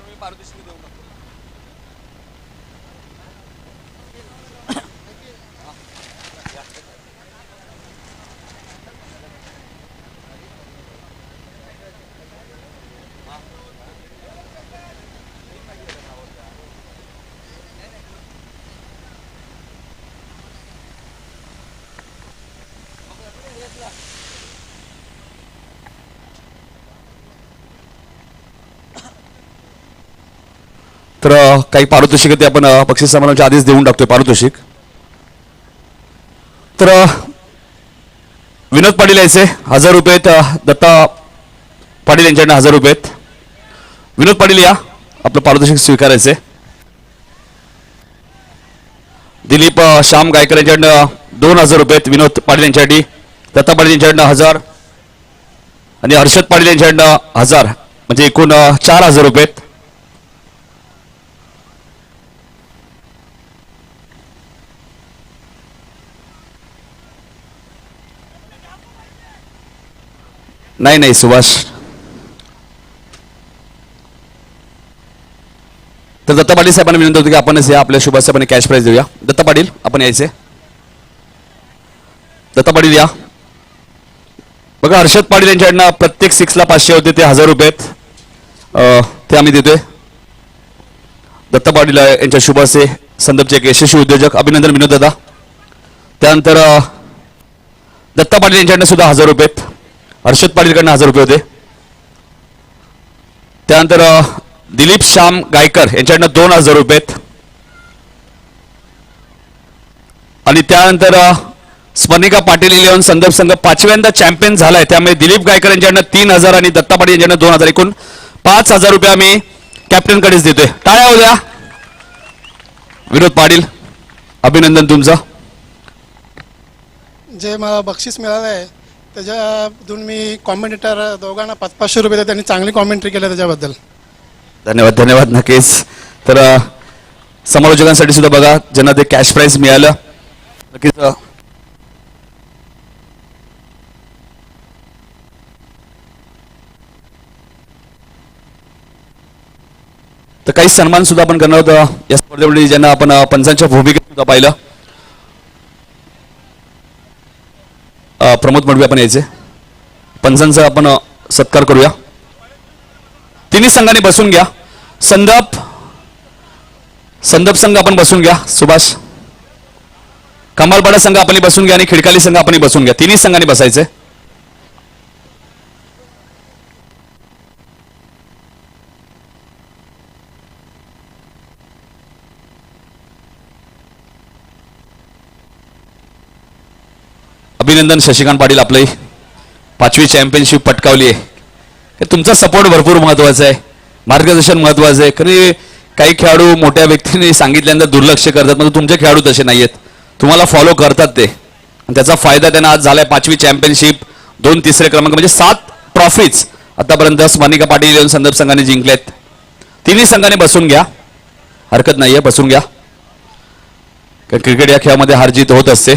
मी पारदर्शी देऊ टाकतो. तर काही पारितोषिक ते आपण बक्षीस समारंभाच्या आधीच देऊन टाकतोय पारितोषिक. तर विनोद पाटील यायचे 1000 रुपये, दत्ता पाटील यांच्याकडनं 1000 रुपये. विनोद पाटील या, आपलं पारितोषिक स्वीकारायचे. दिलीप श्याम गायकर यांच्याकडनं 2000 रुपये विनोद पाटील यांच्यासाठी. दत्ता पाटील यांच्याकडनं 1000 आणि हर्षद पाटील यांच्याकडनं 1000, म्हणजे एकूण 4000 रुपये. नाही सुभाष. तर दत्ता पाटील साहेबांना विनंती होती की आपणच या, आपल्या सुभाष साहेबांनी कॅश प्राइज देऊया. दत्ता पाटील आपण यायचे. दत्ता पाटील या. बघा हर्षद पाटील यांच्याकडनं प्रत्येक 6ला 500 होते, ते 1000 रुपये ते आम्ही देतोय. दत्ता पाटील यांच्या शुभासे संदर्भचे एक यशस्वी उद्योजक, अभिनंदन विनोद दादा. त्यानंतर दत्ता पाटील यांच्याकडनं सुद्धा 1000 रुपये. हर्षद पाटीलकडनं 1000 रुपये होते. त्यानंतर दिलीप श्याम गायकर यांच्याकडनं 2000 रुपये. आणि त्यानंतर स्मरणिका पाटील इलेव्हन संदर्भ संघ 5व्यांदा चॅम्पियन झालाय, त्यामुळे दिलीप गायकर यांच्याकडनं 3000 आणि दत्ता पाटील यांच्याकडनं 2000, एकूण 5000 रुपये आम्ही कॅप्टनकडेच देतोय. टाळ्या होऊ द्या. विनोद पाटील अभिनंदन तुमचं. जे मला बक्षीस मिळालं आहे त्याच्यातून मी कॉमेंटेटर दोघांना 500 रुपये देतो. त्यांनी चांगली कॉमेंट्री केली त्याच्याबद्दल धन्यवाद. धन्यवाद नक्कीच. तर समालोचकांसाठी सुद्धा बघा ज्यांना ते कॅश प्राइज मिळालं नक्कीच. तर काही सन्मान सुद्धा आपण करणार होतो या स्पर्धेमध्ये, ज्यांना आपण पंचांच्या भूमिकेत सुद्धा पाहिलं. प्रमोद मडवी आपण यायचे. पंचांचा आपण सत्कार करूया. तिन्ही संघाने बसून घ्या. संदप संघ आपण बसून घ्या. सुभाष कमालपाडा संघ आपण बसून घ्या आणि खिडकाली संघ आपण बसून घ्या. तिन्ही संघाने बसायचे. अभिनंदन शशिकांत पाटील, आपली 5वी चॅम्पियनशिप पटकावली आहे. तुमचा सपोर्ट भरपूर महत्वाचा आहे, मार्गदर्शन महत्वाचं आहे. कारण काही खेळाडू मोठ्या व्यक्तींनी सांगितल्यानंतर दुर्लक्ष करतात, म्हणजे तुमचे खेळाडू तसे नाहीयेत, तुम्हाला फॉलो करतात ते, आणि त्याचा फायदा त्यांना आज झालाय. 5वी चॅम्पियनशिप, 2 तिसरे क्रमांक, म्हणजे 7 ट्रॉफीज आतापर्यंत स्मरणिका पाटील येऊन संदर्भ संघाने जिंकलेत. तिन्ही संघाने बसून घ्या, हरकत नाहीये, बसून घ्या. कारण क्रिकेट या खेळामध्ये हार जीत होत असते.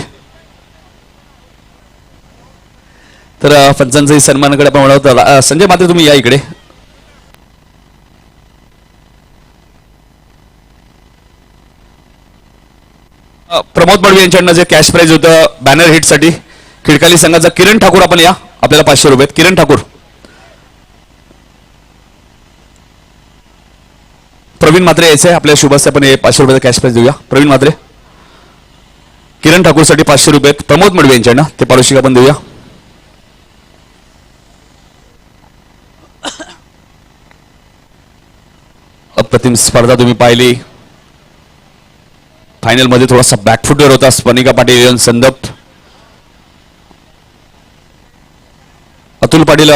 तर पंचांचाही सन्मानाकडे आपण वळवतो. संजय मात्र तुम्ही या इकडे. प्रमोद मडवी यांच्याकडनं जे कॅश प्राइज होतं बॅनर हिटसाठी खिडकाली संघाचा किरण ठाकूर आपण या, आपल्याला 500 रुपये. किरण ठाकूर. प्रवीण मात्रे यायचे आपल्या शुभास, आपण 500 रुपये कॅश प्राइज देऊया. प्रवीण मात्रे. किरण ठाकूरसाठी 500 रुपये. प्रमोद मडवी यांच्याकडनं ते पारितोषिक आपण देऊया. अप्रतिम स्पर्धा तुम्ही पाहिली. फायनल मध्ये थोडासा बॅकफुटवर होता स्मरणिका पाटील येऊन संदप. अतुल पाटील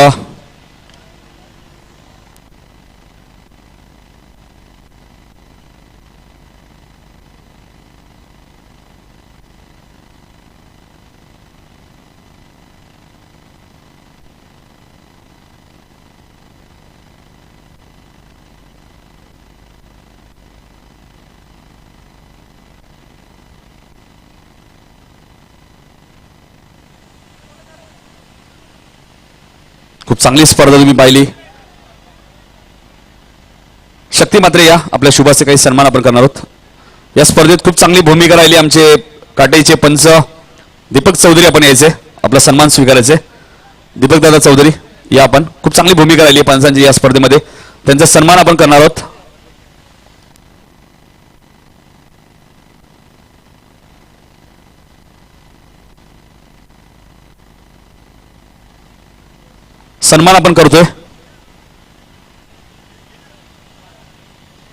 चांगली स्पर्धा तुम्ही पाहिली. शक्ती मात्रे या आपल्या शुभाचे काही सन्मान आपण करणार आहोत. या स्पर्धेत खूप चांगली भूमिका राहिली आमचे काटेचे पंच दीपक चौधरी. आपण यायचे आपला सन्मान स्वीकारायचे. दीपक दादा चौधरी या आपण. खूप चांगली भूमिका राहिली पंचांची या स्पर्धेमध्ये. त्यांचा सन्मान आपण करणार आहोत. सन्मान आपण करतोय.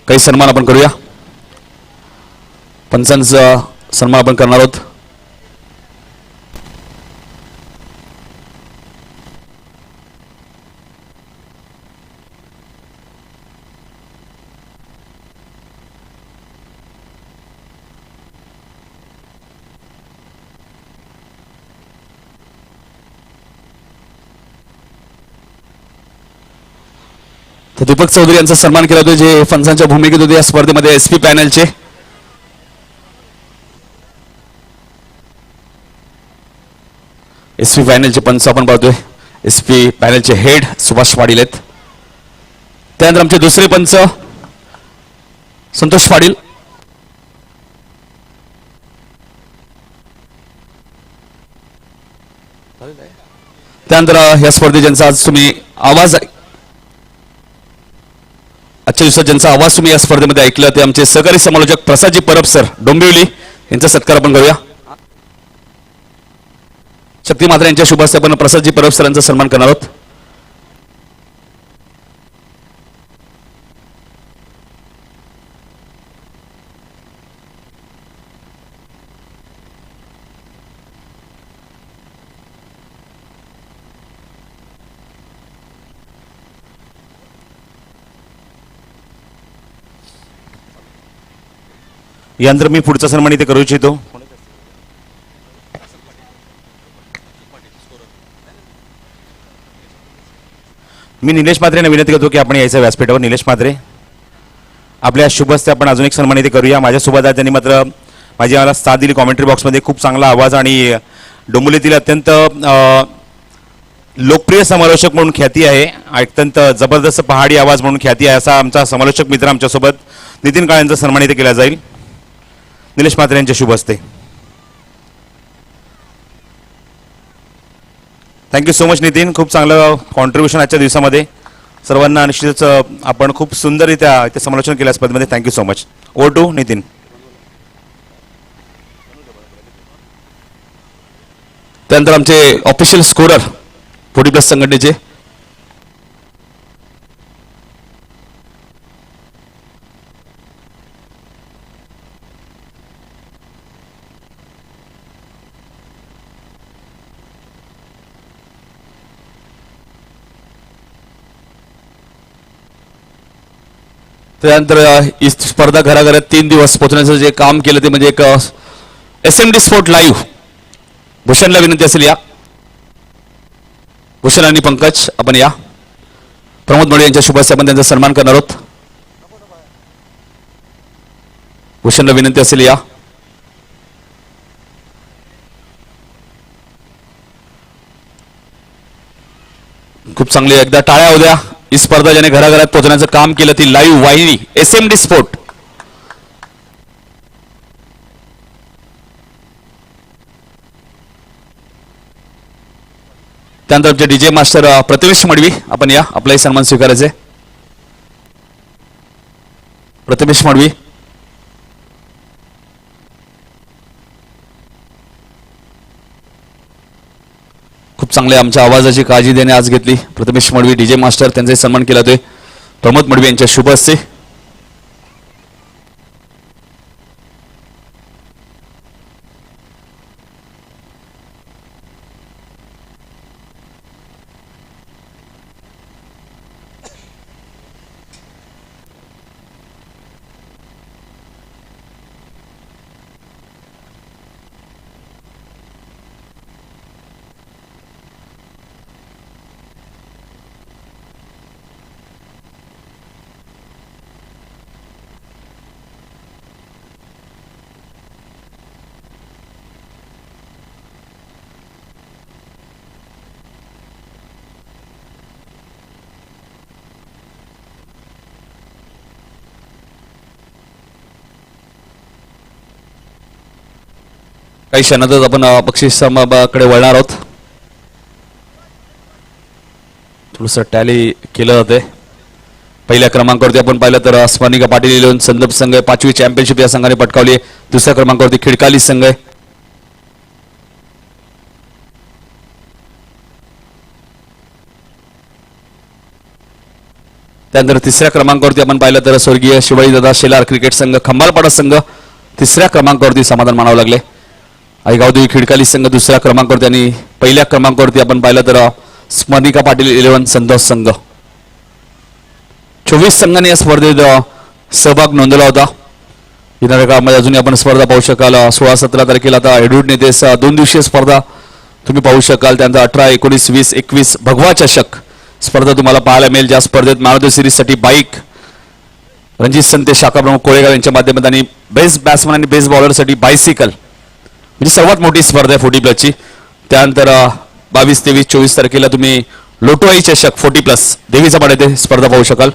काही सन्मान आपण करूया. पंचांचा सन्मान आपण करणार आहोत. तर दीपक चौधरी यांचा सन्मान केला होता जे पंचांच्या भूमिकेत होते या स्पर्धेमध्ये. एसपी पॅनलचे पंच आपण पाहतोय. एसपी पॅनलचे हेड सुभाष पाटील आहेत. त्यानंतर आमचे दुसरे पंच संतोष पाटील. त्यानंतर या स्पर्धेत ज्यांचा आज तुम्ही आवाज आजच्या दिवसात ज्यांचा आवाज तुम्ही या स्पर्धेमध्ये ऐकला ते आमचे सहकारी समालोचक प्रसादजी परब सर डोंबिवली यांचा सत्कार आपण करूया. शक्ती मात्रे यांच्या शुभ हस्ते आपण प्रसादजी परब सरांचा सन्मान करणार आहोत. यानंतर मी पुढचा सन्मान इथे करू इच्छितो. मी निलेश म्हात्रे यांना विनंती करतो की आपण यायचं व्यासपीठावर. निलेश म्हात्रे आपल्या शुभ हस्ते आपण अजून एक सन्मान इथे करूया. माझ्यासोबत आज त्यांनी मात्र माझी मला साथ दिली कॉमेंट्री बॉक्समध्ये. खूप चांगला आवाज आणि डोंबिवलीतील अत्यंत लोकप्रिय समालोचक म्हणून ख्याती आहे. अत्यंत जबरदस्त पहाडी आवाज म्हणून ख्याती आहे असा आमचा समालोचक मित्र आमच्यासोबत नितीन काळे यांचा सन्मान इथे केला जाईल निलेश म्हात्रे यांच्या शुभ हस्ते. Thank you so much Nitin. खूप चांगलं कॉन्ट्रीब्युशन आजच्या दिवसामध्ये. सर्वांना निश्चितच आपण खूप सुंदररित्या इथे समालोचन केलं स्पर्धेमध्ये. Thank you so much. Over to Nitin. त्यानंतर आमचे ऑफिशियल स्कोरर 40+ संघटनेचे त्यानंतर ही स्पर्धा घराघरात 3 दिवस पोहोचण्याचं जे काम केलं ते म्हणजे एक SMD स्पोर्ट लाईव्ह. भूषणला विनंती असेल या. भूषण आणि पंकज आपण या. प्रमोद मोडे यांच्या शुभ हस्ते आपण त्यांचा सन्मान करणार आहोत. भूषणला विनंती असेल या. खूप चांगली एकदा टाळ्या उद्या. ही स्पर्धा ज्याने घराघरात पोहोचण्याचं काम केलं ती लाईव्ह वाहिनी SMD स्पोर्ट. त्यानंतर आमचे DJ मास्टर प्रथमेश मडवी आपण या. आपलाही सन्मान स्वीकारायचे. प्रथमेश मडवी खूप चांगले आमच्या आवाजाची काळजी देणे आज घेतली. प्रथमेश मडवी DJ मास्टर त्यांचाही सन्मान केला जातोय प्रमोद मडवी यांच्या शुभ हस्ते. काही क्षणातच आपण बक्षीस समारंभाकडे वळणार आहोत. थोडंसं टॅली केलं जाते. पहिल्या क्रमांकावरती आपण पाहिलं तर स्मरणिका पाटील इलेव्हन संदर्भ संघ 5वी चॅम्पियनशिप या संघाने पटकावली आहे. दुसऱ्या क्रमांकावरती खिडकाली संघ आहे. त्यानंतर तिसऱ्या क्रमांकावरती आपण पाहिलं तर स्वर्गीय शिवाजी दादा शेलार क्रिकेट संघ खंबालपाडा संघ तिसऱ्या क्रमांकावरती समाधान मानावं लागले. आईगावदेवी खिडकाली संघ दुसऱ्या क्रमांकावरती आणि पहिल्या क्रमांकावरती आपण पाहिलं तर स्मरणिका पाटील इलेव्हन संतोष संघ. 24 संघांनी या स्पर्धेत सहभाग नोंदवला होता. येणाऱ्या काळामध्ये अजूनही आपण स्पर्धा पाहू शकाल. 16-17 तारखेला आता एडवर्ड नेतेस 2 दिवसीय स्पर्धा तुम्ही पाहू शकाल. त्यानंतर 18, 19, 20, 21 भगवा चषक स्पर्धा तुम्हाला पाहायला मिळेल. ज्या स्पर्धेत मॅन ऑफ द सिरीजसाठी बाईक रणजित संते शाखा प्रमुख कोळेगाव यांच्या माध्यमातून आणि बेस्ट बॅट्समन आणि बेस्ट बॉलरसाठी बायसिकल म्हणजे सर्वात मोठी स्पर्धा आहे 40+ त्यानंतर 22, 23, 24 तारखेला तुम्ही लोटोआई चषक 40+ देवीचा पाडा येथे स्पर्धा पाहू शकाल.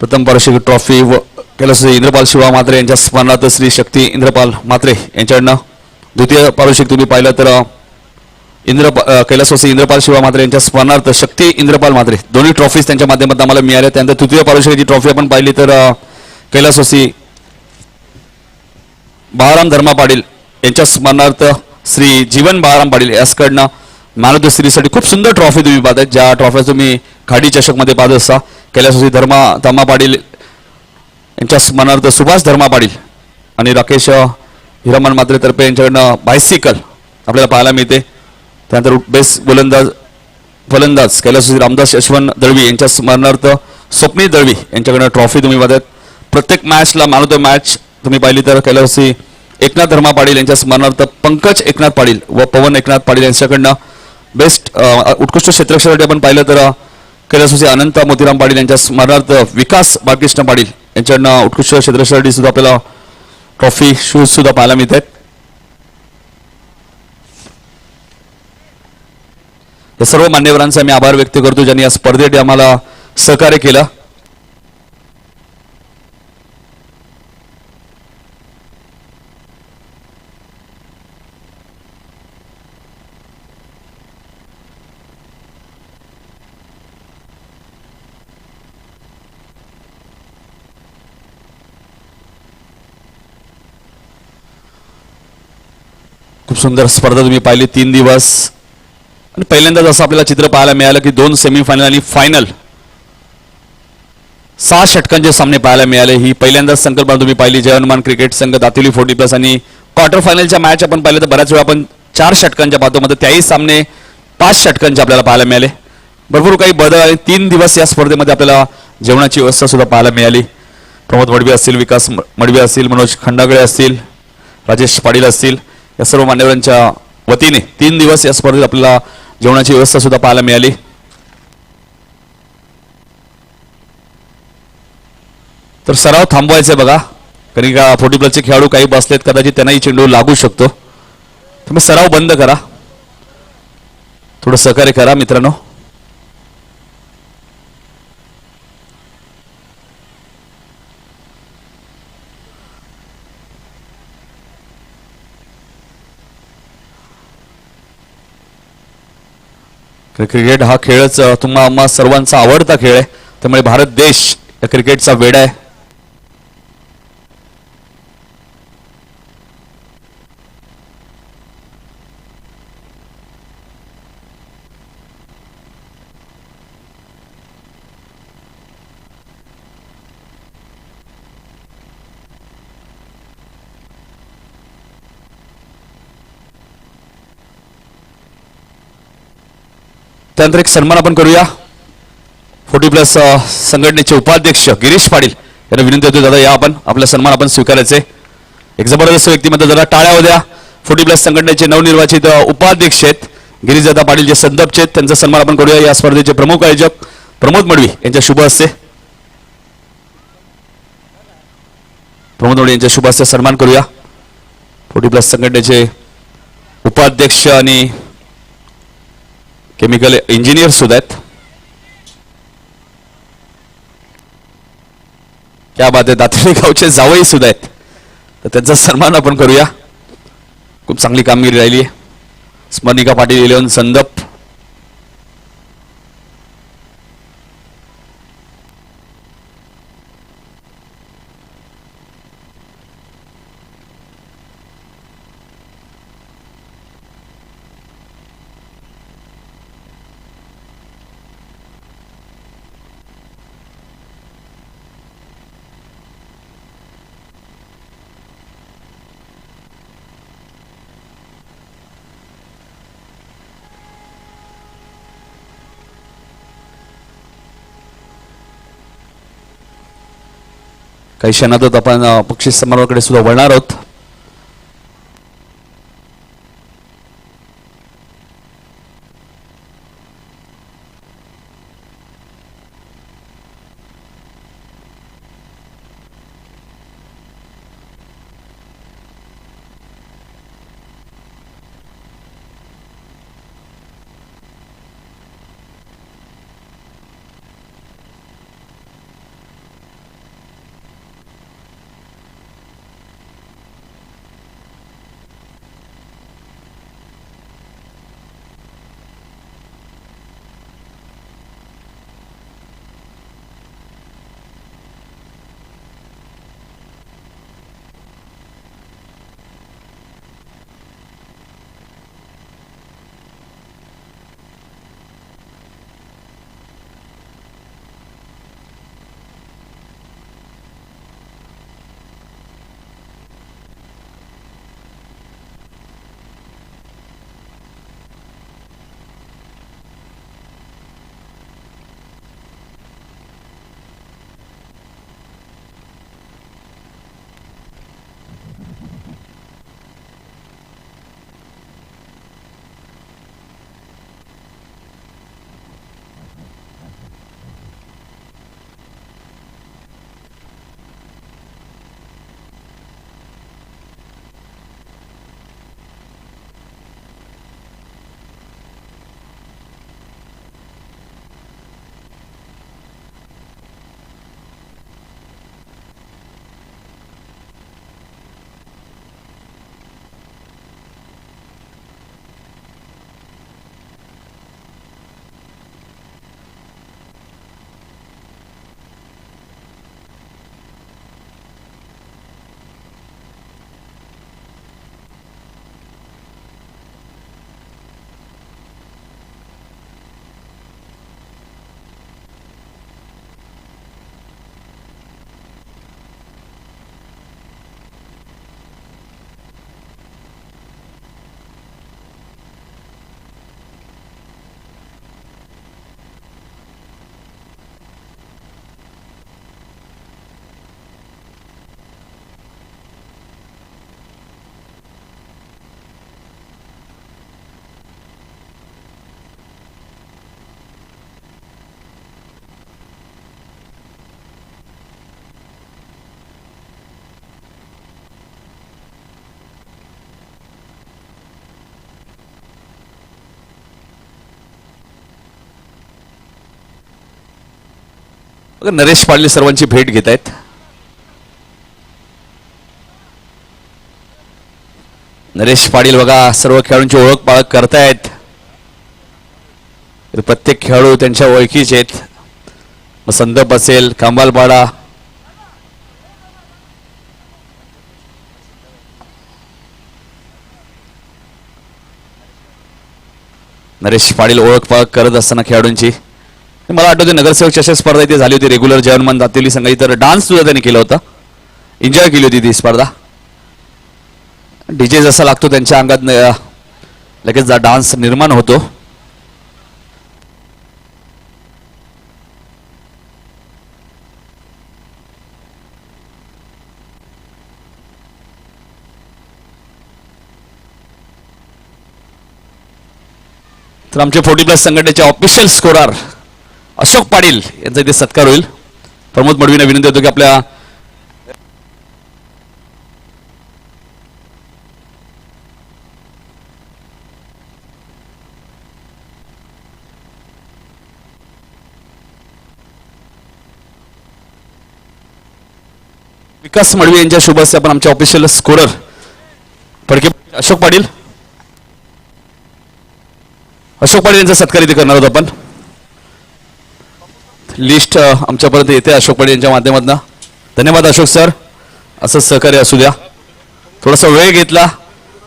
प्रथम पारितोषिक ट्रॉफी व कैलास इंद्रपाल शिवा मात्रे यांच्या स्मरणार्थ श्री शक्ती इंद्रपाल मात्रे यांच्याकडनं. द्वितीय पारितोषिक तुम्ही पाहिलं तर कैलासवासी इंद्रपाल शिवा मात्रे यांच्या स्मरणार्थ शक्ती इंद्रपाल मात्रे दोन्ही ट्रॉफीज त्यांच्या माध्यमातून आम्हाला मिळाल्या. त्यानंतर तृतीय पारितोषिकाची ट्रॉफी आपण पाहिली तर कैलासवासी बाळाराम धर्मा पाटील यांच्या स्मरणार्थ श्री जीवन बाळाराम पाटील यासकडनं मॅन ऑफ द सिरीजसाठी खूप सुंदर ट्रॉफी तुम्ही पाहताय. ज्या ट्रॉफ्या तुम्ही खाडी चषकमध्ये पाहत असता. कैलासवासी धर्मा पाटील यांच्या स्मरणार्थ सुभाष धर्मा पाटील आणि राकेश हिरामन मात्रेतर्फे यांच्याकडनं बायसिकल आपल्याला पाहायला मिळते. त्यानंतर बेस्ट फलंदाज कैलासवासी रामदास यशवंत दळवी यांच्या स्मरणार्थ स्वप्नील दळवी यांच्याकडनं ट्रॉफी तुम्ही पाहताय. प्रत्येक मॅचला मॅन ऑफ द मॅच तुम्ही पाहिली तर कैलासवासी एकनाथ धर्मा पाटील यांच्या स्मरणार्थ पंकज एकनाथ पाटील व पवन एकनाथ पाटील यांच्याकडनं बेस्ट उत्कृष्ट क्षेत्ररक्षणासाठी आपण पाहिलं तर कैलासवासी अनंत मोतीराम पाटील यांच्या स्मरणार्थ विकास बाळकृष्ण पाटील यांच्याकडनं उत्कृष्ट क्षेत्ररक्षणासाठी सुद्धा आपल्याला ट्रॉफी शूज सुद्धा पाहायला मिळत आहेत. या सर्व मान्यवरांचा मी आभार व्यक्त करतो ज्यांनी या स्पर्धेत आम्हाला सहकार्य केलं. खूप सुंदर स्पर्धा तुम्ही पाहिली 3 दिवस आणि पहिल्यांदाच असं आपल्याला चित्र पाहायला मिळालं की 2 सेमीफायनल आणि फायनल 6 षटकांचे सामने पाहायला मिळाले. ही पहिल्यांदाच संकल्पना तुम्ही पाहिली. जय हनुमान क्रिकेट संघ दातिवली 40+ आणि क्वार्टर फायनलच्या मॅच आपण पाहिलं तर बऱ्याच वेळा आपण 4 षटकांच्या पाहतो मध्ये त्याही सामने 5 षटकांचे आपल्याला पाहायला मिळाले. भरपूर काही बदल आणि 3 दिवस या स्पर्धेमध्ये आपल्याला जेवणाची व्यवस्था सुद्धा पाहायला मिळाली. प्रमोद मडवी असतील, विकास मडवी असतील, मनोज खंडागळे असतील, राजेश पाटील असतील या सर्व मान्यवरांच्या वतीने 3 दिवस या स्पर्धेत आपल्याला जेवणाची व्यवस्था सुद्धा पाहायला मिळाली. तर सराव थांबवायचा बघा कारण का 40+ खेळाडू काही बसलेत कदाचित त्यांनाही चेंडू लागू शकतो. तुम्ही सराव बंद करा. थोडं सहकार्य करा मित्रांनो. क्रिकेट हा खेळच तुम्हा सर्वांचा आवडता खेळ आहे. त्यामुळे भारत देश या क्रिकेटचा वेडा आहे. त्यानंतर एक सन्मान आपण करूया. 40+ संघटनेचे उपाध्यक्ष गिरीश पाटील यांना विनंती होती दादा या आपण आपला सन्मान आपण स्वीकारायचे. एक जबरदस्त व्यक्तिमत्व जरा टाळ्या होत्या. 40+ संघटनेचे नवनिर्वाचित उपाध्यक्ष आहेत गिरीशदादा पाटील जे संदपचे आहेत त्यांचा सन्मान आपण करूया. या स्पर्धेचे प्रमुख आयोजक प्रमोद मडवी यांच्या शुभ हस्ते प्रमोद मडवी यांच्या शुभ हस्ते सन्मान करूया. 40+ संघटनेचे उपाध्यक्ष आणि केमिकल इंजिनियर सुद्धा आहेत. क्या बात आहे. दातोली गावचे जावई सुद्धा आहेत, तर त्यांचा सन्मान आपण करूया. खूप चांगली कामगिरी राहिली आहे. स्मरणिका पाटील, इलेवन संदप. काही क्षणातच आपण बक्षीस समारोहाकडे सुद्धा वळणार आहोत. नरेश पाटील सर्वांची भेट घेत आहेत. नरेश पाटील बघा सर्व खेळाडूंची ओळख पाळख करतायत. प्रत्येक खेळाडू त्यांच्या ओळखीचे आहेत. मग संदप असेल, कांबालपाडा, नरेश पाटील ओळख पाळख करत असताना खेळाडूंची. मला आठवते नगरसेवक चषक स्पर्धा इथे झाली होती रेग्युलर जवानमान दातेली संघाची, तर डान्स सुद्धा त्यांनी केला होता. एन्जॉय केली होती ती स्पर्धा. डीजे जसा लागतो त्यांच्या अंगात लगेच डान्स निर्माण होतो. तर आमच्या 40+ संघटनेचे ऑफिशियल स्कोरर अशोक पाटील यांचा इथे सत्कार होईल. प्रमोद मडवींना विनंती होतो की आपल्या विकास मडवी यांच्या शुभ हस्ते आपण आमच्या ऑफिशियल स्कोरर फडके अशोक पाटील यांचा सत्कार इथे करणार आहोत आपण. लिस्ट आमच्यापर्यंत येते अशोक पाटील यांच्या माध्यमातून. धन्यवाद अशोक सर, असंच सहकार्य असू द्या. थोडासा वेळ घेतला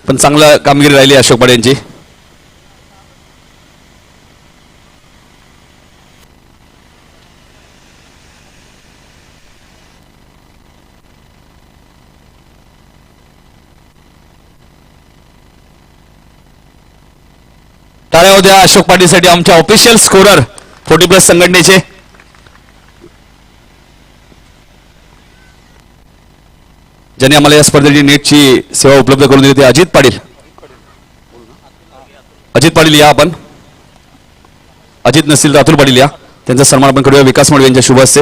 पण चांगला कामगिरी राहिली अशोक पाटील यांची. टाळ्या होत्या अशोक पाटीलसाठी, आमच्या ऑफिशियल स्कोरर 40+ संघटनेचे. ज्यांनी आम्हाला या स्पर्धेची नीटची सेवा उपलब्ध करून दिली ते अजित पाटील. या आपण. अजित नसतील तर अतुल पाटील या. त्यांचा सन्मान आपण करूया विकास मडवी यांच्या शुभ हस्ते.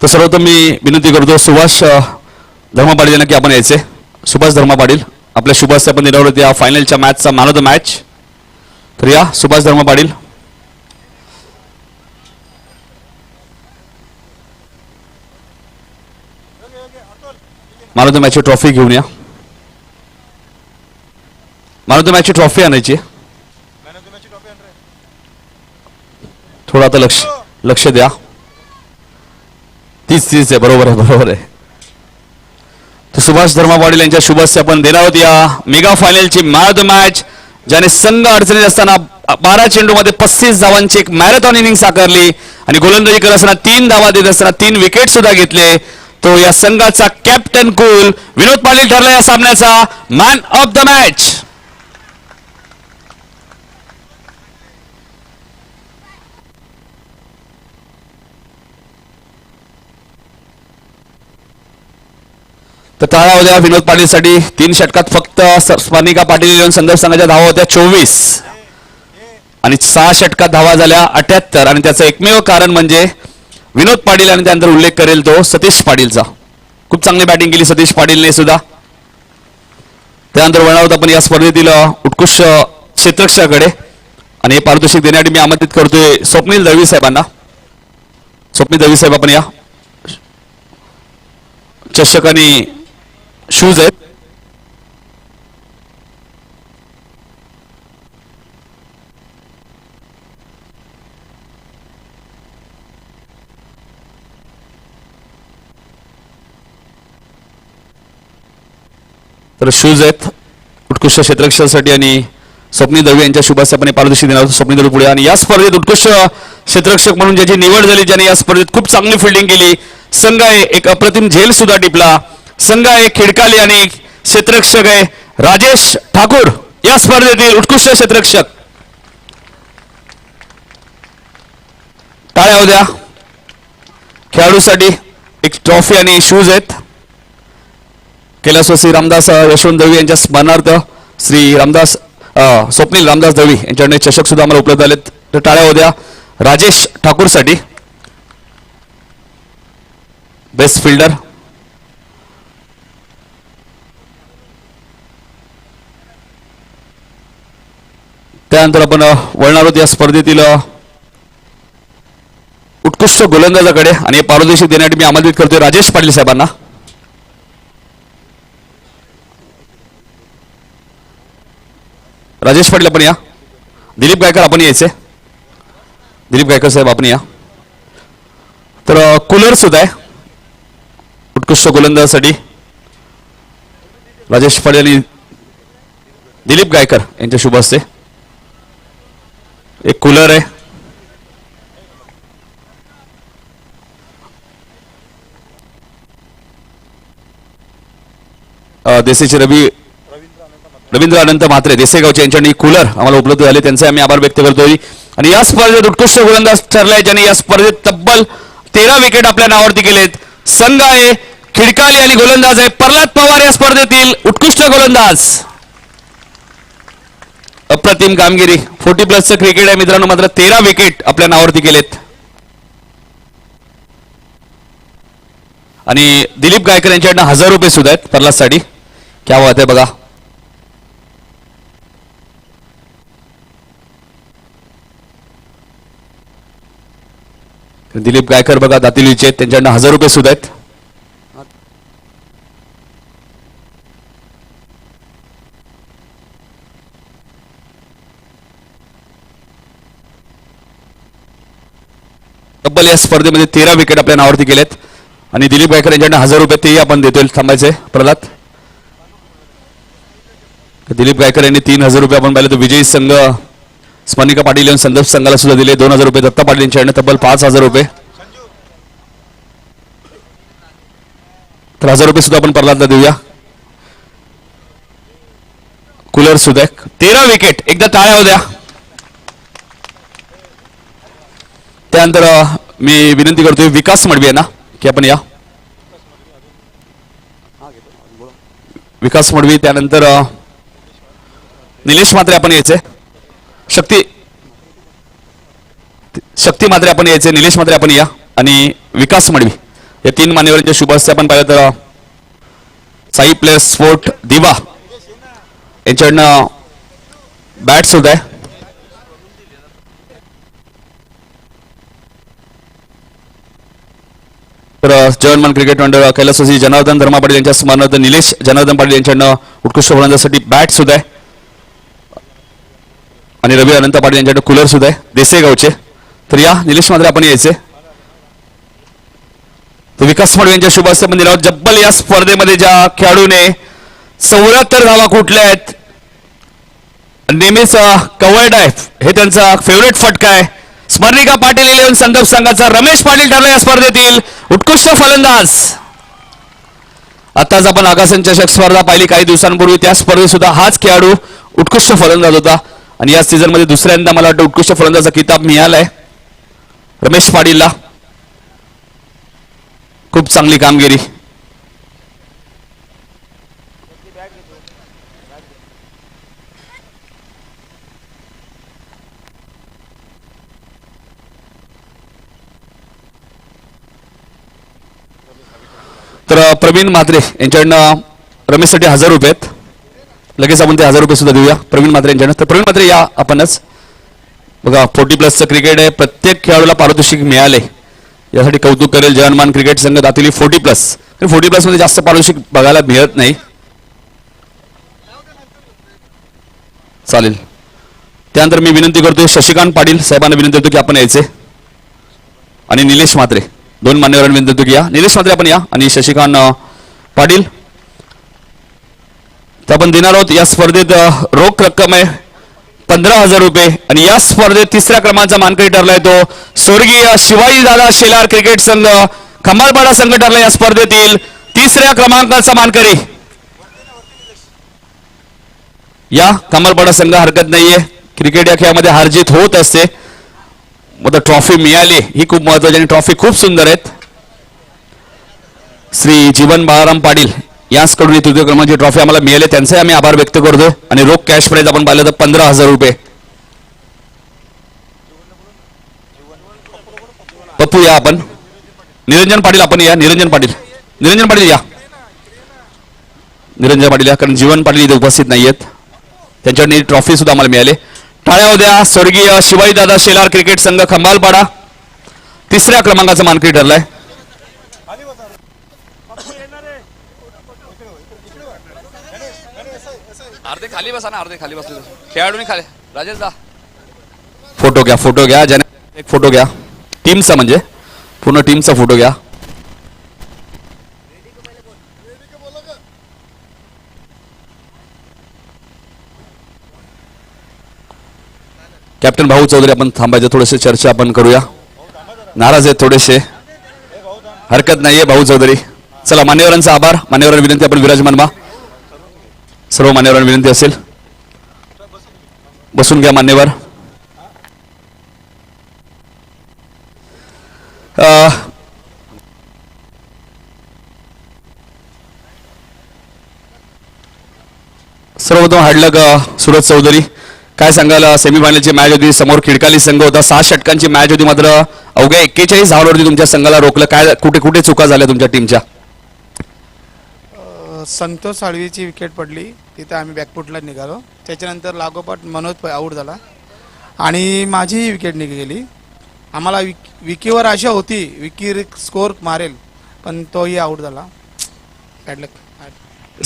तर सर्वप्रथम मी विनंती करतो सुभाष धर्मा पाटील यांना की आपण यायचे. सुभाष धर्मा पाटील आपल्या शुभ हस्ते आपण दिल्यावर होते या फायनलच्या मॅचचा मॅन ऑफ द मॅच. तर या Subhash Dharma Patil. Man of the मॅचची ट्रॉफी घेऊन या. मॅन ऑफ द मॅचची ट्रॉफी आणायची. थोडं आता लक्ष द्या. तीच आहे. बरोबर आहे. तर सुभाष धर्मा पाटील यांच्या शुभ हस्ते आपण देणार आहोत या मेगा फायनलची मॅन ऑफ द मॅच, ज्याने संघ अडचणीत असताना 12 चेंडूमध्ये 35 धावांची एक मॅरेथॉन इनिंग साकारली आणि गोलंदाजी करत असताना 3 धावा देत असताना 3 विकेट सुद्धा घेतले. तो या संघाचा कॅप्टन कूल विनोद पाटील ठरला या सामन्याचा मॅन ऑफ द मॅच. तर टाळ्या होत्या विनोद पाटीलसाठी. 3 षटकात फक्त स्पर्णिका पाटील संदर्भ संघाच्या धावा होत्या 24 आणि 6 षटकात धावा झाल्या 78. आणि त्याचं एकमेव कारण म्हणजे विनोद पाटील आणि त्यानंतर उल्लेख करेल तो सतीश पाटीलचा. खूप चांगली बॅटिंग केली सतीश पाटीलने सुद्धा. त्यानंतर वळणार आपण या स्पर्धेतील उत्कृष्ट क्षेत्ररक्षकाकडे आणि हे पारितोषिक देण्यासाठी मी आमंत्रित करतोय स्वप्नील दळवी साहेबांना. स्वप्नील दळवी साहेब आपण या. चषक आणि शूज आहेत. तर शूज आहेत उत्कृष्ट क्षेत्ररक्षणासाठी आणि स्वप्नील दळवी यांच्या शुभ हस्ते आपण पारितोषिक देणार आहोत. स्वप्नील दळवी पुढे. आणि या स्पर्धेत उत्कृष्ट क्षेत्ररक्षक म्हणून ज्याची निवड झाली, ज्याने या स्पर्धेत खूप चांगली फिल्डिंग केली, संघ आहे एक अप्रतिम झेल सुद्धा टिपला. संघ आहे खिडकाली आणि क्षेत्ररक्षक आहे राजेश ठाकूर या स्पर्धेतील उत्कृष्ट क्षेत्ररक्षक. टाळ्या होत्या. खेळाडूसाठी एक ट्रॉफी आणि शूज आहेत. कैलासवासी रामदास यशवंत दळवी यांच्या स्मरणार्थ श्री रामदास स्वप्नील रामदास दळवी यांच्याकडे चषक सुद्धा आम्हाला उपलब्ध झालेत. तर टाळ्या होत्या राजेश ठाकूरसाठी. Best fielder. त्यानंतर आपण वळणार आहोत या स्पर्धेतील उत्कृष्ट गोलंदाजाकडे आणि हे पारितोषिक देण्यासाठी मी आमंत्रित करतोय राजेश पाटील साहेबांना. राजेश पाटील आपण या. दिलीप गायकर आपण यायचे. दिलीप गायकर साहेब आपण या. तर कूलर सुद्धा आहे उत्कृष्ट गोलंदाजासाठी राजेश पाटील आणि दिलीप गायकर यांच्या शुभ हस्ते एक कूलर आहे. देसेचे रवींद्र अनंत म्हात्रे देसेगावचे यांच्याकडे कूलर आम्हाला उपलब्ध झाले, त्यांचे आम्ही आभार व्यक्त करतोय. आणि या स्पर्धेत उत्कृष्ट गोलंदाज ठरलाय ज्यांनी या स्पर्धेत तब्बल 13 विकेट आपल्या नावावरती केलेत. संघ आहे खिडकाली आणि गोलंदाज आहे प्रल्हाद पवार या स्पर्धेतील उत्कृष्ट गोलंदाज. अप्रतिम कामगिरी. 40+ क्रिकेट आहे मित्रांनो, मात्र 13 विकेट आपल्या नावावरती केलेत. आणि दिलीप गायकर यांच्याकडनं 1000 रुपये सुद्धा आहेत प्रल्हादसाठी. क्या बात आहे बघा. दिलीप गायकर बघा दातिलीचे, त्यांच्याकडनं 1000 रुपये सुद्धा आहेत. तब्बल या स्पर्धेमध्ये 13 विकेट आपल्या नावावरती केलेत आणि दिलीप गायकर यांच्याकडनं 1000 रुपये तेही आपण देतोय. थांबायचे प्रल्हाद. दिलीप गायकर यांनी 3000 रुपये आपण पाहिले. तर विजयी संघ स्मरणिका पाटील यांनी संदर्भ संघाला सुद्धा दिले 2000 रुपये. दत्ता पाटील यांच्याकडनं तब्बल 5000 रुपये. तर 1000 रुपये सुद्धा आपण प्रल्हादला देऊया. कूलर सुद्धा 13 विकेट. एकदा टाळ्या होऊ द्या. त्यानंतर मी विनंती करतोय विकास मडवी यांना की आपण या. विकास मडवी, त्यानंतर निलेश म्हात्रे आपण यायचे. शक्ती म्हात्रे आपण यायचे. निलेश म्हात्रे आपण या आणि विकास मडवी या 3 मान्यवरांच्या शुभ हस्ते आपण पाहिलं तर साई प्लेअर स्पोर्ट दिवा यांच्याकडनं बॅट सुद्धा आहे. तर जर्मन क्रिकेट मंडळ कैलासवासी जनार्दन धर्मा पाटील यांच्या स्मरणार्थ निलेश जनार्दन पाटील यांच्याकडनं उत्कृष्ट फलंदाजासाठी बॅट सुद्धा आहे आणि रवी अनंत पाटील यांच्याकडे कूलर सुद्धा आहे देसेगावचे. तर या निलेश मात्र आपण यायचे. तर विकास मडवी यांच्या शुभ हस्ते आपण दिला. जब्बल या स्पर्धेमध्ये ज्या खेळाडूने 74 धावा कुठल्या आहेत, नेहमीच कवर्ड आहे, हे त्यांचा फेवरेट फटका आहे. स्मरणिका पाटील 11 संदर्भ संघाचा रमेश पाटील ठरला या स्पर्धेतील उत्कृष्ट फलंदाज. आताच आपण आगासन चषक स्पर्धा पाहिली काही दिवसांपूर्वी. त्या स्पर्धेत सुद्धा हाच खेळाडू उत्कृष्ट फलंदाज होता आणि या सीझन मध्ये दुसऱ्यांदा मला वाटतं उत्कृष्ट फलंदाजाचा किताब मिळालाय रमेश पाटीलला. खूप चांगली कामगिरी. तर प्रवीण म्हात्रे यांच्याकडनं रमेशसाठी 1000 रुपये आहेत. लगेच आपण ते 1000 रुपये सुद्धा देऊया प्रवीण म्हात्रे यांच्याकडनं. तर प्रवीण म्हात्रे या आपणच बघा 40+ क्रिकेट आहे. प्रत्येक खेळाडूला पारितोषिक मिळाले यासाठी कौतुक करेल जवानमान क्रिकेट संघ दातिली. 40+ 40+ मध्ये जास्त पारितोषिक बघायला मिळत नाही. चालेल. त्यानंतर मी विनंती करतोय शशिकांत पाटील साहेबांना विनंती करतो की आपण यायचे आणि निलेश म्हात्रे 2 मान्यवरांना विनंती करतो की या. निलेश म्हात्रे आपण या आणि शशिकांत पाटील. तर आपण देणार आहोत या स्पर्धेत रोख रक्कम आहे 15,000 रुपये आणि या स्पर्धेत 3ऱ्या क्रमांकाचा मानकरी ठरलाय तो स्वर्गीय शिवाजी दादा शेलार क्रिकेट संघ खंबाळपाडा संघ ठरला या स्पर्धेतील 3ऱ्या क्रमांकाचा मानकरी. या खंबाळपाडा संघ हरकत नाहीये. क्रिकेट या खेळामध्ये हारजीत होत असते. मग ट्रॉफी मिळाली ही खूप महत्वाची आणि ट्रॉफी खूप सुंदर आहेत. श्री जीवन बाळाराम पाटील यांच्याकडून ही 3ऱ्या क्रमांकाची ट्रॉफी आम्हाला मिळाली. त्यांचे आम्ही आभार व्यक्त करतो आणि रोख कॅश प्राइज आपण पाहिलं तर 15,000 रुपये. पप्पू या आपण. निरंजन पाटील आपण या. निरंजन पाटील या. निरंजन पाटील या कारण जीवन पाटील इथे उपस्थित नाहीयेत. त्यांच्याकडून ट्रॉफी सुद्धा आम्हाला मिळाली. टाळ्या उद्या. स्वर्गीय शिवाजीदादा शेलार क्रिकेट संघ खंबाळपाडा 3ऱ्या क्रमांकाचा मानकरी ठरलाय. अर्धे खाली बसा ना. अर्धे खाली बसले खेळाडूंनी खाली. राजेश दा फोटो घ्या. ज्याने एक फोटो घ्या टीमचा, म्हणजे पूर्ण टीमचा फोटो घ्या. कॅप्टन भाऊ चौधरी आपण थांबायचं. थोडेसे चर्चा आपण करूया. नाराज आहेत थोडेसे. हरकत नाहीये भाऊ चौधरी. चला मान्यवरांचा आभार. मान्यवरांना विनंती आपण विराजमान व्हा. सर्व मान्यवरांना विनंती असेल बसून घ्या मान्यवर. सर्वप्रथम हार्डलक सुरज चौधरी, काय सांगाल? सेमीफायनलची मॅच होती, समोर खिडकाली संघ होता, 6 षटकांची मॅच होती, मात्र अवघ्या 41 धावांवरती तुमच्या संघाला रोखलं. काय कुठे कुठे चुका झाल्या तुमच्या टीमच्या? संतोष साळवीची विकेट पडली, तिथे आम्ही बॅकफुटला निघालो. त्याच्यानंतर लागोपाठ मनोज आऊट झाला आणि माझी विकेट गेली. आम्हाला विकीवर आशा होती, विकी स्कोर मारेल, पण तोही आऊट झाला. बॅड लक.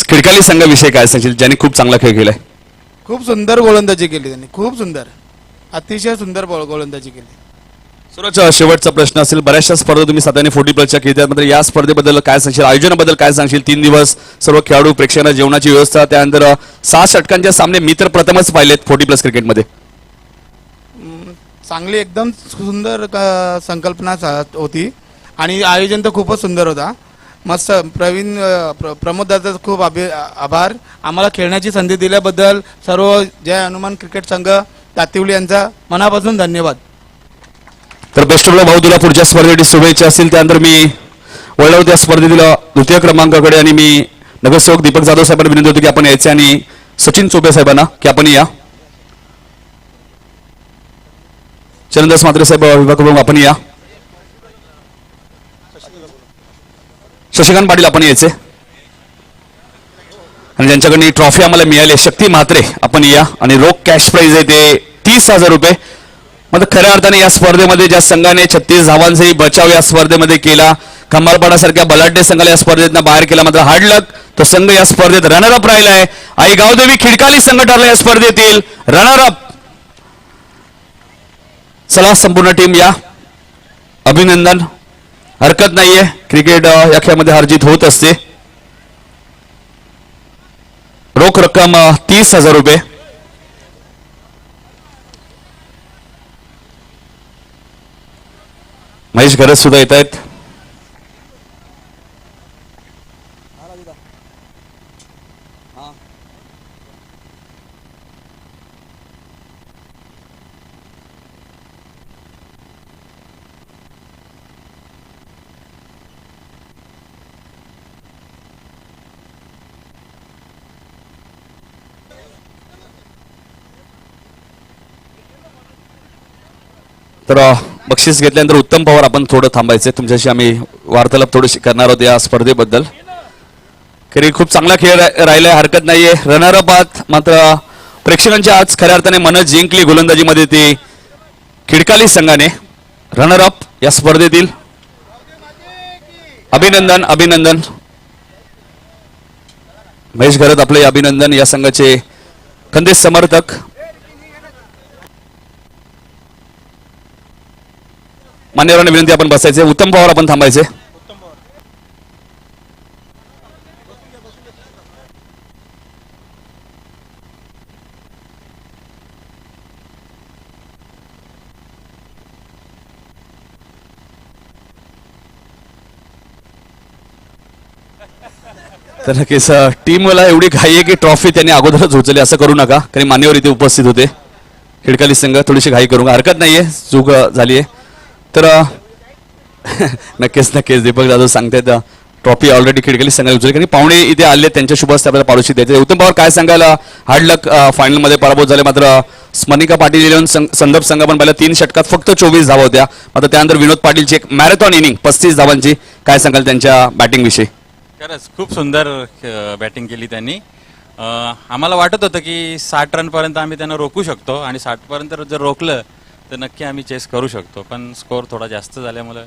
खिडकाली संघाविषयी काय सांगशील, ज्यांनी खूप चांगला खेळ केलाय? खूप सुंदर गोलंदाजी केली त्यांनी, खूप सुंदर, अतिशय सुंदर गोलंदाजी केली. सूरज, शेवटचा प्रश्न असेल. बऱ्याचशा स्पर्धा तुम्ही साधारण 40+ खेळतात, मात्र या स्पर्धेबद्दल काय सांगशील, आयोजनाबद्दल काय सांगशील? 3 दिवस सर्व खेळाडू, प्रेक्षकांना जेवणाची व्यवस्था, त्यानंतर 6 षटकांच्या सामने मी तर प्रथमच पाहिलेत 40+ क्रिकेटमध्ये. चांगली एकदम सुंदर संकल्पना होती आणि आयोजन तर खूपच सुंदर होता. मस्त. प्रमोद दादा खूप आभार. आम्हाला खेळण्याची संधी दिल्याबद्दल सर्व जय हनुमान क्रिकेट संघ दातिवली यांचा मनापासून धन्यवाद. तर बेस्ट ऑफ लक भाऊ, तुला पुढच्या स्पर्धेसाठी शुभेच्छा असतील. त्यानंतर मी वळलो त्या स्पर्धेतील द्वितीय क्रमांकाकडे आणि मी नगरसेवक दीपक जाधव साहेबांना विनंती होती की आपण यायचे आणि सचिन चोपे साहेबांना की आपण या. चरणदास म्हात्रे साहेब विभाग आपण या. शशिकांत पाटील आपण यायचे आणि ज्यांच्याकडून ट्रॉफी आम्हाला मिळाली शक्ती म्हात्रे आपण या. आणि रोख कॅश प्राइज आहे ते 30,000 रुपये. मग खऱ्या अर्थाने या स्पर्धेमध्ये ज्या संघाने 36 धावांचाही बचाव या स्पर्धेमध्ये केला, खंबाळपाडासारख्या बलाढ्य संघाला या स्पर्धेतनं बाहेर केला, मात्र हार्ड लक तो संघ या स्पर्धेत रनरअप राहिलाय. आई गावदेवी खिडकाली संघ ठरला या स्पर्धेतील रनरअप. चला संपूर्ण टीम या. अभिनंदन. हरकत नाहीये, क्रिकेट या खेळामध्ये हारजीत होत असते. रोख रक्कम 30,000 रुपये. महेश घरत सुद्धा येत आहेत. तर बक्षीस घेतल्यानंतर उत्तम पवार आपण थोडं थांबायचं, तुमच्याशी आम्ही वार्तालाप थोडीशी करणार आहोत या स्पर्धेबद्दल. खरी खूप चांगला खेळ राहिलाय, हरकत नाहीये. रनरअप आहात, मात्र प्रेक्षकांच्या आज खऱ्या अर्थाने मन जिंकली गोलंदाजीमध्ये ती खिडकाली संघाने. रनरअप या स्पर्धेतील. अभिनंदन अभिनंदन. महेश घरत आपले अभिनंदन. या संघाचे खंदेश समर्थक. मान्यवरांना विनंती आपण बसायचे. उत्तम पवार आपण थांबायचे. तर नक्कीच टीमला एवढी घाई आहे की ट्रॉफी त्यांनी अगोदरच उचलली, असं करू नका, कारण मान्यवर इथे उपस्थित होते. खिडकाली संघ थोडीशी घाई करू नका, हरकत नाहीये, चूक झाली आहे. तर नक्कीच नक्कीच दीपक जाधव सांगतायत ट्रॉफी ऑलरेडी खिडकाली संघाला उचलली, कारण पाहुणे इथे आले, त्यांच्या शुभ हस्ते आपल्याला पाडोशी द्यायचे. उत्तम पवार काय सांगायला? हार्ड लक, फायनलमध्ये पराभूत झाले, मात्र स्मनिका पाटील इलेव्हन संदर्भ संघ पण पहिल्या 3 षटकात फक्त 24 धावा होत्या. मात्र त्यानंतर विनोद पाटीलची एक मॅरेथॉन इनिंग 35 धावांची. काय सांगाल त्यांच्या बॅटिंग विषयी? खरंच खूप सुंदर बॅटिंग केली त्यांनी. आम्हाला वाटत होतं की 60 रनपर्यंत आम्ही त्यांना रोखू शकतो आणि 60 पर्यंत जर रोखलं तर नक्की आम्ही चेस करू शकतो, पण स्कोअर थोडा जास्त झाल्यामुळे.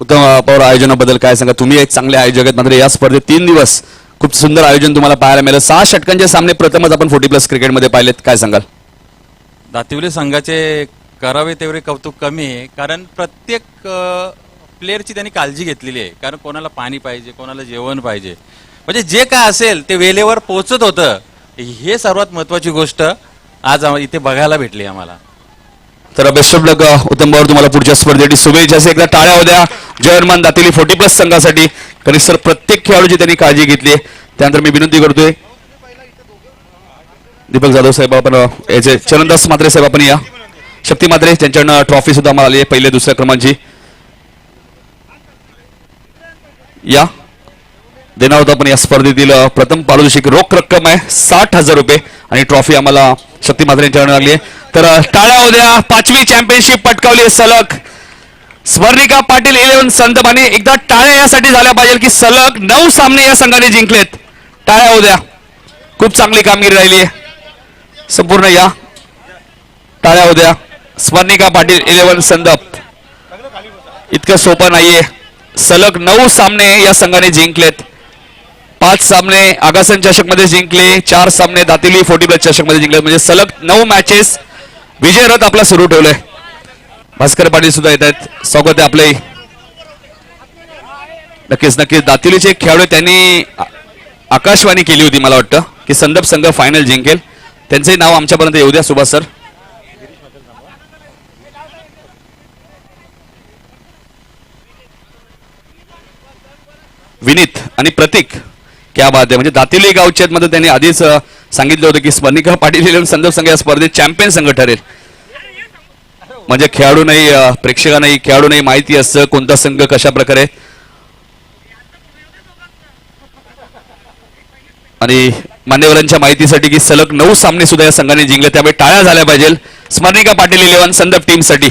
उत्तम पवार, आयोजनाबद्दल काय सांगा? तुम्ही एक चांगले आयोजक आहेत, मात्र या स्पर्धेत 3 दिवस खूप सुंदर आयोजन तुम्हाला पाहायला मिळालं. 6 षटकांचे सामने प्रथमच आपण 40+ क्रिकेटमध्ये पाहिलेत, काय सांगाल? दातिवली संघाचे करावे तेवढे कौतुक कमी आहे, कारण प्रत्येक प्लेअरची त्यांनी काळजी घेतलेली आहे. कारण कोणाला पाणी पाहिजे, कोणाला जेवण पाहिजे, म्हणजे जे काय असेल ते वेळेवर पोहोचत होतं. हे सर्वात महत्वाची गोष्ट आज इथे बघायला भेटली आम्हाला. तर बेस्ट ऑफ लक उत्तम पवार, तुम्हाला पुढच्या स्पर्धेसाठी शुभेच्छा. एकदा टाळ्या होत्या जय हनुमान दातिवली 40+ संघासाठी. कारण सर प्रत्येक खेळाडूची त्यांनी काळजी घेतली. त्यानंतर मी विनंती करतोय दीपक जाधव साहेब आपण याचे. चरणदास म्हात्रे साहेब आपण या. शक्ती म्हात्रे, त्यांच्याकडनं ट्रॉफी सुद्धा आम्हाला आली आहे, पहिल्या 2ऱ्या क्रमांची. या देणार होता, पण या स्पर्धेतील प्रथम पारितोषिक रोख रक्कम आहे 60,000 रुपये आणि ट्रॉफी आम्हाला शक्ती म्हात्रे यांच्याकडे लागली आहे. तर टाळ्या होत्या. 5वी चॅम्पियनशिप पटकावली आहे सलग. स्वर्णिका पाटील 11 संदप आणि एकदा टाळ्या यासाठी झाल्या पाहिजे की सलग 9 सामने या संघाने जिंकलेत. टाळ्या होऊ द्या. खूप चांगली कामगिरी राहिली आहे संपूर्ण या. टाळ्या होऊ द्या. स्वर्णिका पाटील 11 संदप. इतकं सोपं नाहीये. सलग 9 सामने या संघाने जिंकलेत. 5 सामने आगासन चषक मध्ये जिंकले, 4 सामने दातिली 40 चषक मध्ये जिंकले, म्हणजे सलग 9 मॅचेस विजयरथ आपला सुरू ठेवलाय. भास्कर पाटील सुद्धा येत आहेत. स्वागत आहे आपले. नक्कीच नक्कीच दातिलीचे खेळाडू त्यांनी आकाशवाणी केली होती मला वाटतं की संदप संघ फायनल जिंकेल. त्यांचंही नाव आमच्यापर्यंत येऊ द्या. सुभाष सर. विनीत आणि प्रतीक क्या बात आहे. म्हणजे दातिली गावच्या मध्ये त्यांनी आधीच सांगितलं होतं की स्वर्णिका पाटील 11 संदप संघ या स्पर्धेत चॅम्पियन संघ ठरेल. म्हणजे खेळाडूंनाही प्रेक्षकांनाही खेळाडूंनाही माहिती असतं कोणता संघ कशा प्रकारे. आणि मान्यवरांच्या माहितीसाठी की सलग 9 सामने सुद्धा या संघाने जिंकले, त्यामुळे टाळ्या झाल्या पाहिजे स्वर्णिका पाटील 11 संदप टीम साठी.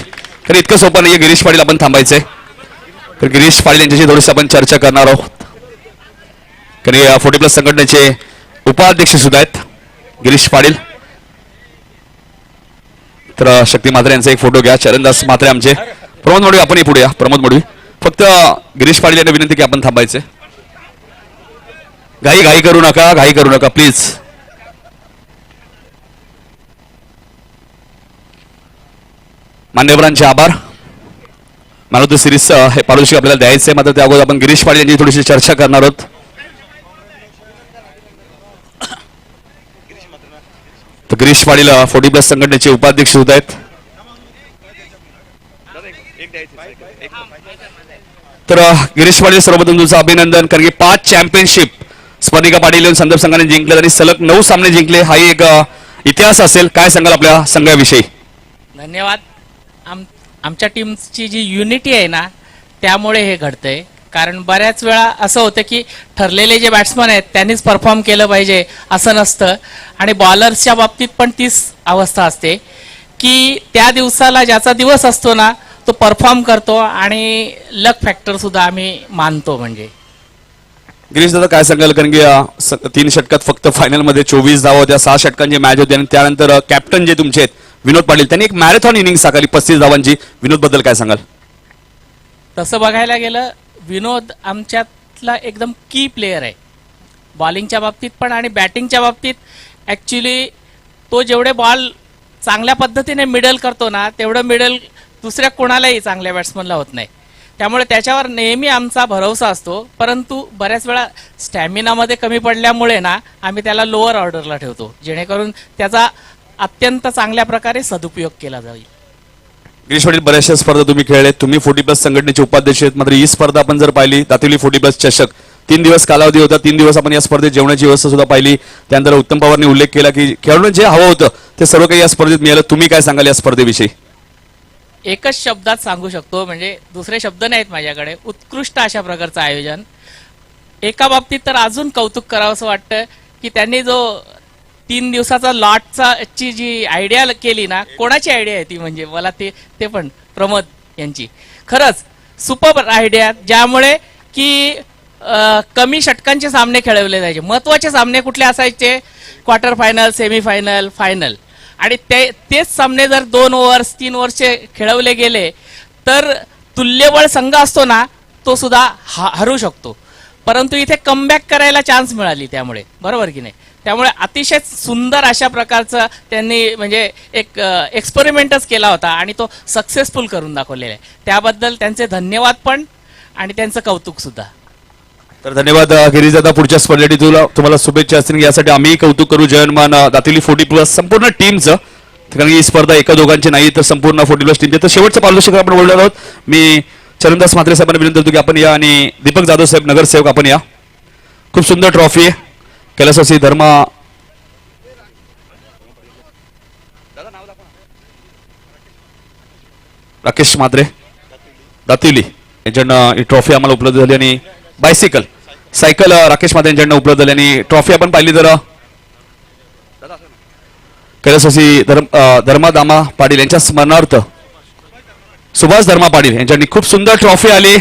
तर इतकं सोपं नाहीये. गिरीश पाटील आपण थांबायचंय. तर गिरीश पाटील यांच्याशी थोडीशी आपण चर्चा करणार आहोत. कारण 40+ संघटनेचे उपाध्यक्ष सुद्धा आहेत गिरीश पाटील. तर शक्ती म्हात्रे यांचा एक फोटो घ्या. चरणदास म्हात्रे आमचे. प्रमोद मोडवी आपण पुढे या. प्रमोद मोडवी. फक्त गिरीश पाटील यांना विनंती की आपण थांबायचे. घाई करू नका प्लीज. मान्यवरांचे आभार. मॅन ऑफ द सिरीज हे पारितोषिक आपल्याला द्यायचंय, मात्र त्या अगोदर आपण गिरीश पाटील यांची थोडीशी चर्चा करणार आहोत. तर गिरीश पाटील 40+ संघटनेचे उपाध्यक्ष सुद्धा आहेत. तर गिरीश पाटील सर्वप्रथम तुमचं अभिनंदन. कारण की 5 चॅम्पियनशिप स्वर्णिका पाटील संदप संघाने जिंकले आणि सलग 9 सामने जिंकले. हाही एक इतिहास असेल. काय सांगाल आपल्या संघाविषयी? धन्यवाद. आमच्या टीमची जी युनिटी आहे ना त्यामुळे हे घडतंय. कारण बऱ्याच वेळा असं होतं की ठरलेले जे बॅट्समन आहेत त्यांनीच परफॉर्म केलं पाहिजे असं नसतं. आणि बॉलर्सच्या बाबतीत पण तीच अवस्था असते की त्या दिवसाला ज्याचा दिवस असतो ना तो परफॉर्म करतो आणि लक फॅक्टर सुद्धा आम्ही मानतो. म्हणजे गिरीश दादा काय सांगाल? कारण की 3 षटकात फक्त फायनल मध्ये 24 धावा होत्या. 6 षटकांची मॅच होती आणि त्यानंतर कॅप्टन जे तुमचे आहेत विनोद पाटील त्यांनी एक मॅरेथॉन इनिंग साकारली 35 धावांची. विनोद बद्दल काय सांगाल? तसं बघायला गेलं विनोद आमच्यातला एकदम की प्लेयर आहे. बॉलिंगच्या बाबतीत पण आणि बॅटिंगच्या बाबतीत. ॲक्च्युली तो जेवढे बॉल चांगल्या पद्धतीने मिडल करतो ना तेवढं मिडल दुसऱ्या कोणालाही चांगल्या बॅट्समनला होत नाही. त्यामुळे त्याच्यावर नेहमी आमचा भरवसा असतो. परंतु बऱ्याच वेळा स्टॅमिनामध्ये कमी पडल्यामुळे ना आम्ही त्याला लोअर ऑर्डरला ठेवतो जेणेकरून त्याचा अत्यंत चांगल्या प्रकारे सदुपयोग केला जाईल. गिरीश पाटील बऱ्याचशा स्पर्धा तुम्ही खेळले. तुम्ही 40+ संघटनेचे उपाध्यक्ष आहेत. मात्र ही स्पर्धा आपण जर पाहिली दातिवली 40+ चषक 3 दिवस कालावधी होता. 3 दिवस आपण या स्पर्धेत जेवणाची व्यवस्था सुद्धा पाहिली. त्यानंतर उत्तम पवारने उल्लेख केला की खेळाडूंना जे हवं होतं ते सर्व काही या स्पर्धेत मिळालं. तुम्ही काय सांगाल या स्पर्धेविषयी? एकच शब्दात सांगू शकतो, म्हणजे दुसरे शब्द नाहीत माझ्याकडे. उत्कृष्ट अशा प्रकारचं आयोजन. एका बाबतीत तर अजून कौतुक करावं असं वाटतं की त्यांनी जो 3 दिवसाचा लॉटचा ची जी आयडिया केली ना, कोणाची आयडिया आहे ती? म्हणजे मला ते पण प्रमोद यांची. खरंच सुपर आयडिया. ज्यामुळे की कमी षटकांचे सामने खेळवले जायचे. महत्वाचे सामने कुठले असायचे? Quarter final, semifinal, final. आणि तेच सामने जर 2 ओव्हर्स 3 ओव्हर्सचे खेळवले गेले तर तुल्यबळ संघ असतो ना तो सुद्धा हरू शकतो. परंतु इथे कमबॅक करायला चान्स मिळाली त्यामुळे. बरोबर की नाही? त्यामुळे अतिशय सुंदर अशा प्रकारचं त्यांनी म्हणजे एक एक्सपेरिमेंटच केला होता आणि तो सक्सेसफुल करून दाखवलेला आहे. त्याबद्दल त्यांचे धन्यवाद पण आणि त्यांचं कौतुक सुद्धा. तर धन्यवाद गिरीश दादा. पुढच्या स्पर्धेसाठी तुम्हाला शुभेच्छा असतील. यासाठी आम्ही कौतुक करू जयनमान दातिवली 40+ संपूर्ण टीमचं. कारण ही स्पर्धा एका दोघांची नाही तर संपूर्ण 40+ टीमची. तर शेवटचं पारितोषिक आपण बोलणार आहोत. मी चरणदास म्हात्रे साहेबांना विनंती करतो की आपण या आणि दीपक जाधव साहेब नगरसेवक आपण या. खूप सुंदर ट्रॉफी आहे. कैलासवासी धर्मा राकेश म्हात्रे दातिवली यांच्याकडनं ही ट्रॉफी आम्हाला उपलब्ध झाली आणि सायकल राकेश म्हात्रे यांच्याकडनं उपलब्ध झाली आणि ट्रॉफी आपण पाहिली तर कैलासवासी धर्मादामा पाटील यांच्या स्मरणार्थ सुभाष धर्मा पाटील यांच्यानी खूप सुंदर ट्रॉफी आली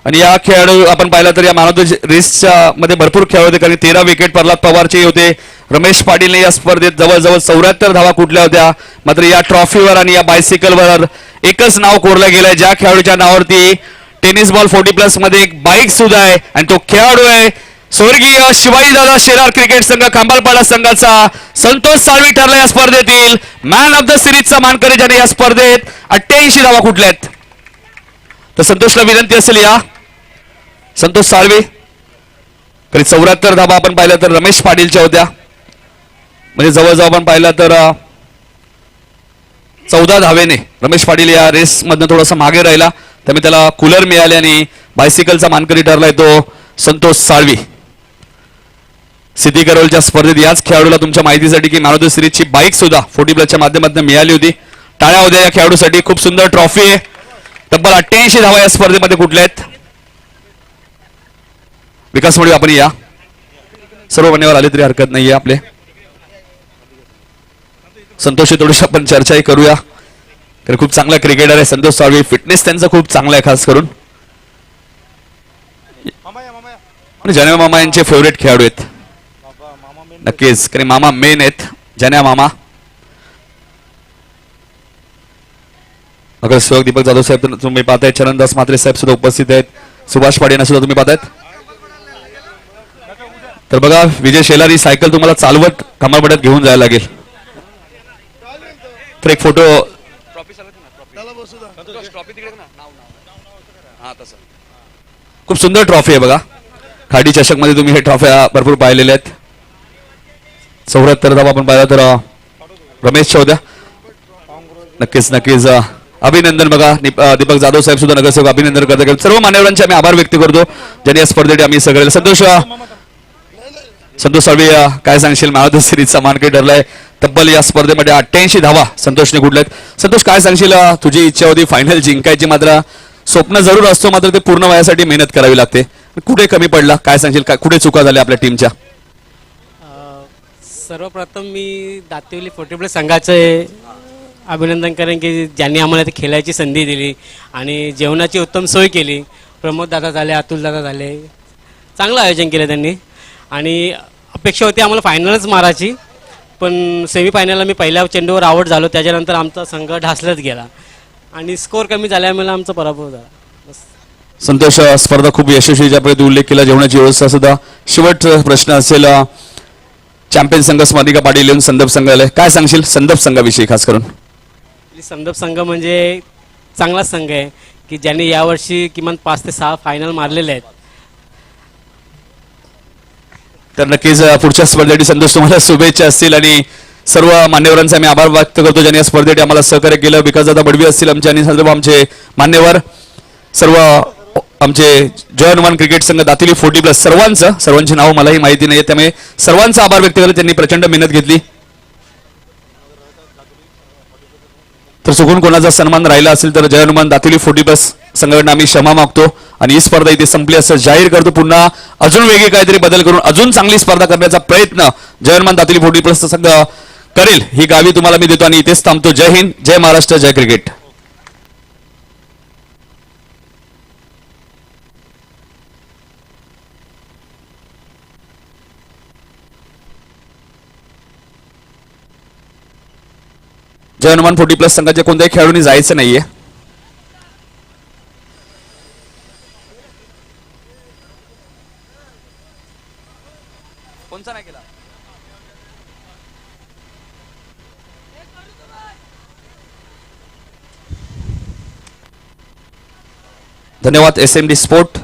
आणि या खेळाडू आपण पाहिला तर या मॅन ऑफ द रेसच्या मध्ये भरपूर खेळ होते कारण 13 विकेट प्रल्हाद पवारचे होते. रमेश पाटीलने या स्पर्धेत जवळजवळ 74 धावा कुठल्या होत्या. मात्र या ट्रॉफीवर आणि या बायसिकलवर एकच नाव कोरलं गेलंय, ज्या खेळाडूच्या नावावरती टेनिस बॉल 40+ मध्ये एक बाईक सुद्धा आहे आणि तो खेळाडू आहे स्वर्गीय शिवाजीदादा शेलार क्रिकेट संघ खांबालपाडा संघाचा संतोष साळवी ठरला या स्पर्धेतील मॅन ऑफ द सिरीजचा मानकरी, ज्याने या स्पर्धेत 88 धावा कुठल्यात. तर संतोषला विनंती असेल या संतोष साळवी कधी 74 धावा आपण पाहिलं तर रमेश पाटीलच्या होत्या, म्हणजे जवळजवळ आपण पाहिलं तर 14 धावेने रमेश पाटील या रेस मधनं थोडासा मागे राहिला, त्यामुळे त्याला कूलर मिळाले आणि बायसिकलचा मानकरी ठरलाय तो संतोष साळवी. सिटी करवलच्या स्पर्धेत याच खेळाडूला तुमच्या माहितीसाठी की मॅन ऑफ द सिरीजची बाईक सुद्धा 40+ माध्यमातून मिळाली होती. टाळ्या होत्या या खेळाडूसाठी. खूप सुंदर ट्रॉफी आहे. तब्बल 88 धावा या स्पर्धेमध्ये कुठल्या आहेत. विकास मोडी आपण या सर्व मान्यवर आले तरी हरकत नाहीये. आपले संतोषी थोडीशी आपण चर्चाही करूया कारण खूप चांगला क्रिकेटर आहे संतोष साळवी. फिटनेस त्यांचा खूप चांगला आहे खास करून. जान्या मामा यांचे फेवरेट खेळाडू आहेत नक्कीच कारण मामा मेन आहेत. जान्या मामा नगरसेवक दीपक जाधव साहेब तुम्ही पाहताय, चरणदास म्हात्रे साहेब सुद्धा उपस्थित आहेत, सुभाष पाटील सुद्धा तुम्ही पाहतायत. तर बघा विजय शेलार ही सायकल तुम्हाला चालवत कमरपट्यात घेऊन जायला लागेल. तर एक फोटो खूप सुंदर ट्रॉफी आहे बघा. खाडी चषक मध्ये तुम्ही हे ट्रॉफ्या भरपूर पाहिलेल्या आहेत. 74 धावा आपण पाहिला तर रमेशच्या होत्या. नक्कीच नक्कीच अभिनंदन. बघा दीपक जाधव साहेब सुद्धा नगरसेवक अभिनंदन करतात. सर्व मान्यवरांचे आम्ही आभार व्यक्त करतो ज्यांनी या स्पर्धेत आम्ही सगळे. संतोष साळवी काय सांगशील, मॅन ऑफ द सिरीजचा मानकरी ठरलाय. तब्बल या स्पर्धेमध्ये 88 धावा संतोषने कुठल्यात. संतोष काय सांगशील, तुझी इच्छा होती फायनल जिंकायची, मात्र स्वप्न जरूर असतो मात्र ते पूर्ण व्हायसाठी मेहनत करावी लागते. कुठे कमी पडला काय सांगशील, काय कुठे चुका झाल्या आपल्या टीमच्या. सर्वप्रथम मी दातिवली 40+ संघाचे अभिनंदन करेन की ज्यांनी आम्हाला ते खेळायची संधी दिली आणि जेवणाची उत्तम सोय केली. प्रमोद दादा झाले, अतुल दादा झाले, चांगलं आयोजन केलं त्यांनी. आणि अपेक्षा होती आम्हाला फायनलच मारायची, पण सेमीफायनलला मी पहिल्या चेंडूवर आउट झालो. त्याच्यानंतर आमचा संघ ढासलत गेला आणि स्कोअर कमी झाल्यामुळे आमचा पराभव झाला. संतोष स्पर्धा खूप यशस्वी, ज्याप्रमाणे उल्लेख केला जेवणाची व्यवस्था सुद्धा. शेवटचा प्रश्न असेल, चॅम्पियन संघ स्मरणिका पाटील येऊन संदर्भ संघाला काय सांगशील संदर्भ संघाविषयी खास करून. संदर्भ संघ म्हणजे चांगला संघ आहे की ज्यांनी यावर्षी किमान 5 ते 6 फायनल मारलेले आहेत. तर नक्कीच पुढच्या स्पर्धेसाठी संतोष तुम्हाला शुभेच्छा असतील आणि सर्व मान्यवरांचा आम्ही आभार व्यक्त करतो ज्यांनी या स्पर्धेसाठी आम्हाला सहकार्य केलं. विकासदादा बडवी असतील आमचे आणि सर्व आमचे मान्यवर, सर्व आमचे जय हनुमान क्रिकेट संघ दातिली 40+ सर्वांची नाव मलाही माहिती नाही, त्यामुळे सर्वांचा आभार व्यक्त करत त्यांनी प्रचंड मेहनत घेतली. तर चुकून कोणाचा सन्मान राहिला असेल तर जय हनुमान दातिली 40+ संघटना आम्ही क्षमा मागतो आणि ही स्पर्धा इथे संपली असं जाहीर करतो. पुन्हा अजून वेगळी काहीतरी बदल करून अजून चांगली स्पर्धा करण्याचा प्रयत्न जय हनुमान दातिली 40+ संघ करेल ही गावी तुम्हाला मी देतो आणि इथेच थांबतो. जय हिंद, जय महाराष्ट्र, जय क्रिकेट. जय हनुमान 40+ संघाच्या कोणत्याही खेळाडूंनी जायचं नाहीये. कोणचा नाही केला. धन्यवाद SMD स्पोर्ट.